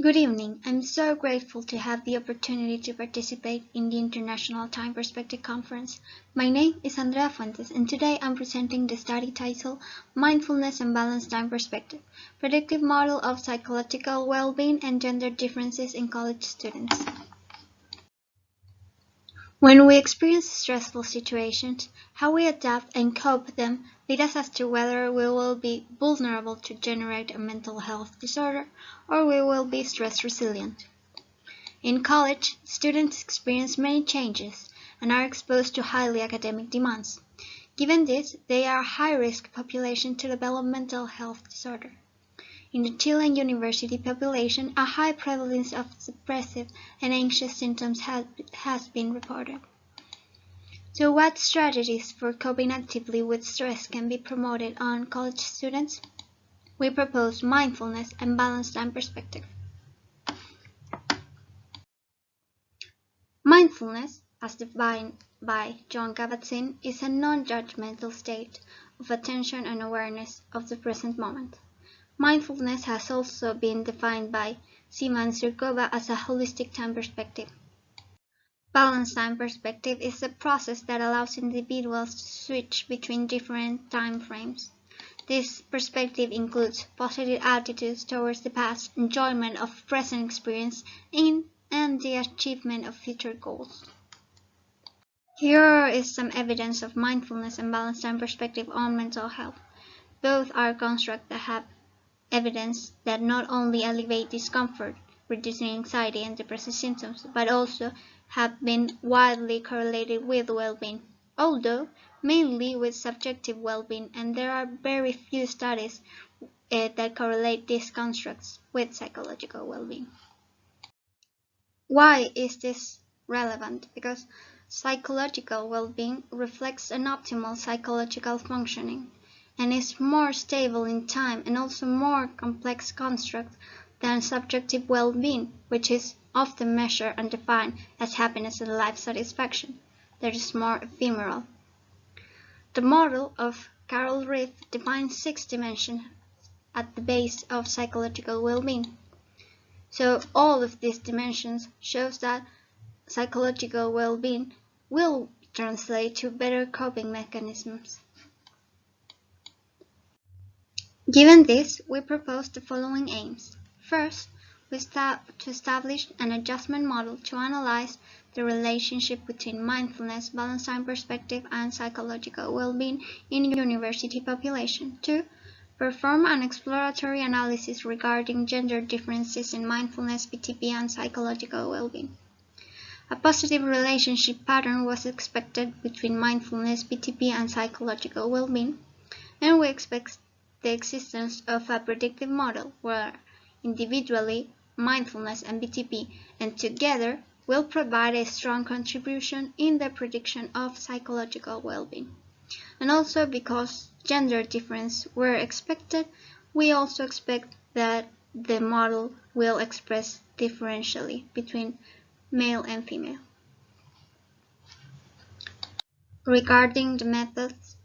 Good evening. I'm so grateful to have the opportunity to participate in the International Time Perspective Conference. My name is Andrea Fuentes, and today I'm presenting the study titled Mindfulness and Balanced Time Perspective, Predictive Model of Psychological Well-Being and Gender Differences in College Students. When we experience stressful situations, how we adapt and cope with them lead us as to whether we will be vulnerable to generate a mental health disorder or we will be stress resilient. In college, students experience many changes and are exposed to highly academic demands. Given this, they are a high-risk population to develop mental health disorder. In the Chilean university population, a high prevalence of depressive and anxious symptoms has been reported. So what strategies for coping actively with stress can be promoted on college students? We propose mindfulness and balanced time perspective. Mindfulness, as defined by John Kabat-Zinn, is a non-judgmental state of attention and awareness of the present moment. Mindfulness has also been defined by Zimbardo as a holistic time perspective. Balanced time perspective is a process that allows individuals to switch between different time frames. This perspective includes positive attitudes towards the past, enjoyment of present experience, and the achievement of future goals. Here is some evidence of mindfulness and balanced time perspective on mental health. Both are constructs that have evidence that not only alleviate discomfort, reducing anxiety and depressive symptoms, but also have been widely correlated with well-being, although mainly with subjective well-being, and there are very few studies that correlate these constructs with psychological well-being. Why is this relevant? Because psychological well-being reflects an optimal psychological functioning and is more stable in time and also more complex construct than subjective well-being, which is often measured and defined as happiness and life satisfaction, that is more ephemeral. The model of Carol Reeve defines 6 dimensions at the base of psychological well-being. So all of these dimensions shows that psychological well-being will translate to better coping mechanisms. Given this, we propose the following aims. First, to establish an adjustment model to analyze the relationship between mindfulness, balanced time perspective, and psychological well-being in university population. 2. Perform an exploratory analysis regarding gender differences in mindfulness, BTP, and psychological well-being. A positive relationship pattern was expected between mindfulness, BTP, and psychological well-being, and we expect the existence of a predictive model where individually mindfulness and BTP and together will provide a strong contribution in the prediction of psychological well-being. And also because gender differences were expected, we also expect that the model will express differentially between male and female. Regarding the methods,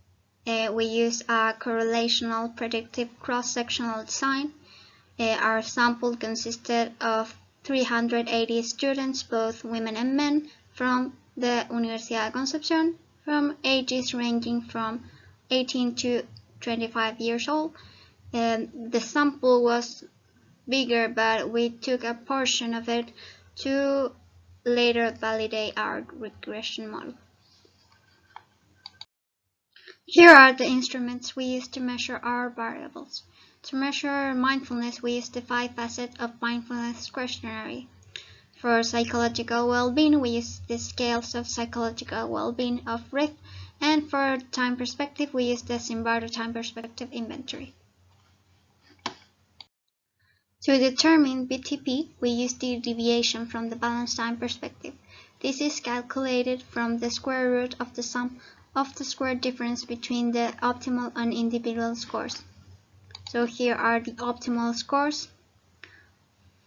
we use a correlational predictive cross-sectional design. Our sample consisted of 380 students, both women and men, from the Universidad de Concepción, from ages ranging from 18 to 25 years old. The sample was bigger, but we took a portion of it to later validate our regression model. Here are the instruments we use to measure our variables. To measure mindfulness, we use the 5 facets of mindfulness questionnaire. For psychological well-being, we use the scales of psychological well-being of Reeve, and for time perspective, we use the Zimbardo time perspective inventory. To determine BTP, we use the deviation from the balanced time perspective. This is calculated from the square root of the sum of the square difference between the optimal and individual scores. So here are the optimal scores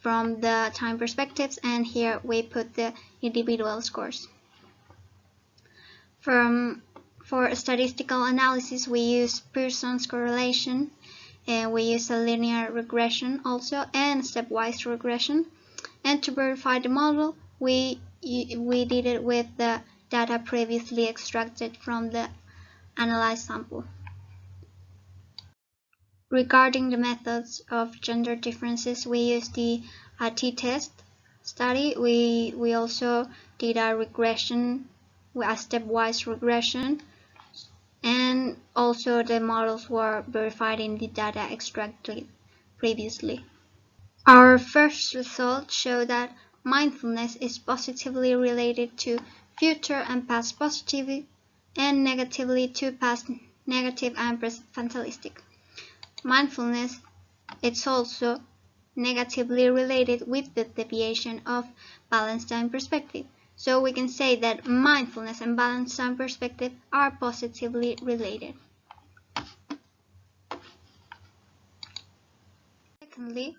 from the time perspectives, and here we put the individual scores. For statistical analysis, we use Pearson's correlation, and we use a linear regression also and stepwise regression. And to verify the model, we did it with the data previously extracted from the analyzed sample. Regarding the methods of gender differences, we used the t-test study. We also did a regression, a stepwise regression, and also the models were verified in the data extracted previously. Our first results show that mindfulness is positively related to future and past positivity, and negatively to past negative and present fatalistic. Mindfulness is also negatively related with the deviation of balanced time perspective. So we can say that mindfulness and balanced time perspective are positively related. Secondly,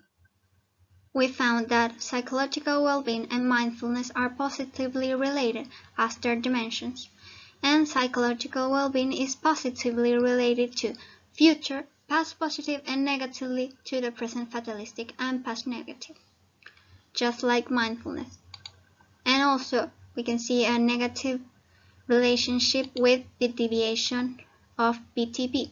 we found that psychological well-being and mindfulness are positively related as their dimensions, and psychological well-being is positively related to future, past positive, and negatively to the present fatalistic and past negative, just like mindfulness. And also, we can see a negative relationship with the deviation of BTP.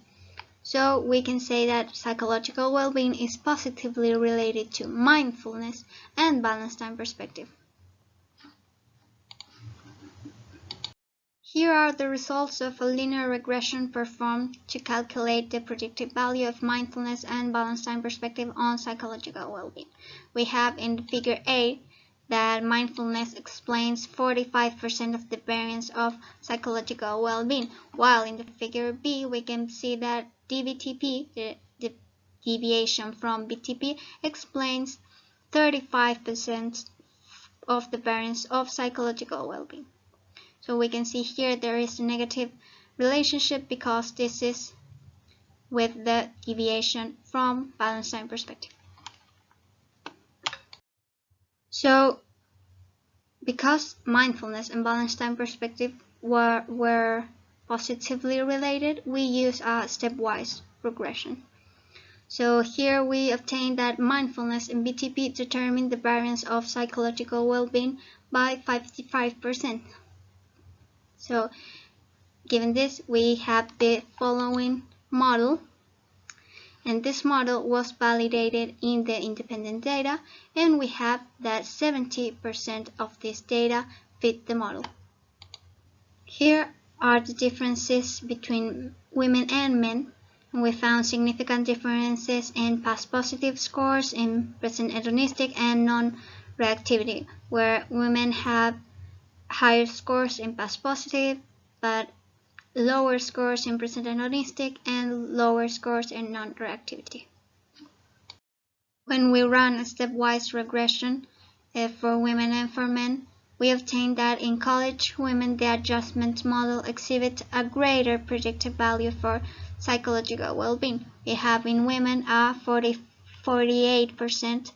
So we can say that psychological well-being is positively related to mindfulness and balanced time perspective. Here are the results of a linear regression performed to calculate the predictive value of mindfulness and balanced time perspective on psychological well-being. We have in figure A that mindfulness explains 45% of the variance of psychological well-being, while in the figure B we can see that DBTP, the deviation from BTP, explains 35% of the variance of psychological well-being. So we can see here there is a negative relationship because this is with the deviation from balanced time perspective. So because mindfulness and balanced time perspective were positively related, we use a stepwise regression. So here we obtained that mindfulness and BTP determine the variance of psychological well-being by 55%. So given this, we have the following model, and this model was validated in the independent data, and we have that 70% of this data fit the model. Here are the differences between women and men, and we found significant differences in past positive scores, in present hedonistic and non-reactivity, where women have higher scores in past positive, but lower scores in present hedonistic and lower scores in non-reactivity. When we run a stepwise regression for women and for men, we obtained that in college women the adjustment model exhibits a greater predictive value for psychological well-being. We have in women a 48%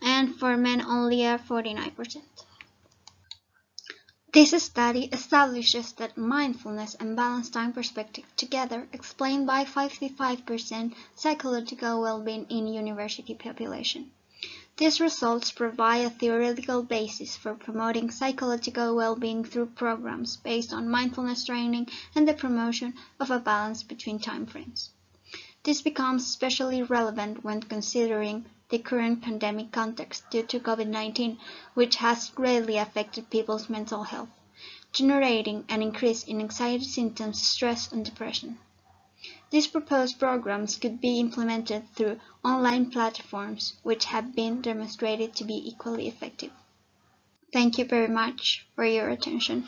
and for men only a 49%. This study establishes that mindfulness and balanced time perspective together explain by 55% psychological well-being in university population. These results provide a theoretical basis for promoting psychological well-being through programs based on mindfulness training and the promotion of a balance between time frames. This becomes especially relevant when considering the current pandemic context due to COVID-19, which has greatly affected people's mental health, generating an increase in anxiety symptoms, stress, and depression. These proposed programs could be implemented through online platforms, which have been demonstrated to be equally effective. Thank you very much for your attention.